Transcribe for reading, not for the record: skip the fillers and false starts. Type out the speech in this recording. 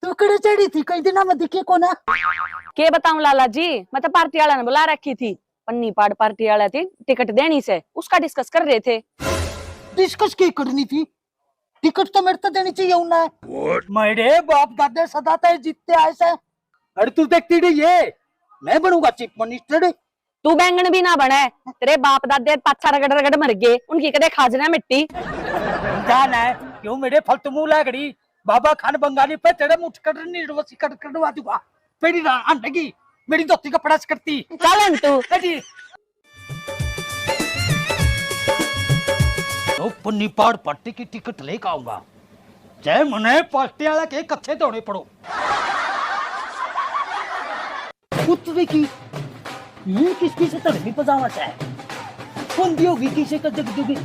तू कड़े चढ़ी थी कई दिना में दिखी को ना। के बताऊं लाला जी, मैं तो पार्टी वाला ने बुला रखी थी। पन्नी पाड़ पार्टी वाला थी, टिकट देनी से उसका डिस्कस कर रहे थे। डिस्कस की करनी थी? टिकट तो मेरे तो देनी चाहिए ना। मेरे बाप दादे सदाते जीतते आए से। अरे तू देखती रही ये, मैं बनूंगा चीफ मिनिस्टर। तू बैंगन भी ना बने, तेरे बाप दादे पाछा रगड़ रगड़ मर गए, उनकी कदे खाजना मिट्टी। जान है क्यों मेरे फालतू मुंह लागड़ी। बाबा खान बंगाली पे तेरे मुठ कटनी वसी कट करवा दूंगा। मेरी अंडगी मेरी धोती का प्रयास करती। चलन तू तो पुन्नी पाड़ पार्टी की टिकट लेकर आऊंगा। जय मने पार्टी वाला के कच्चे दौड़े पड़ो। कुत्ते की किसकी से तड़पी पजामा चाहे कौन दी होगी किसी का जग जोगी।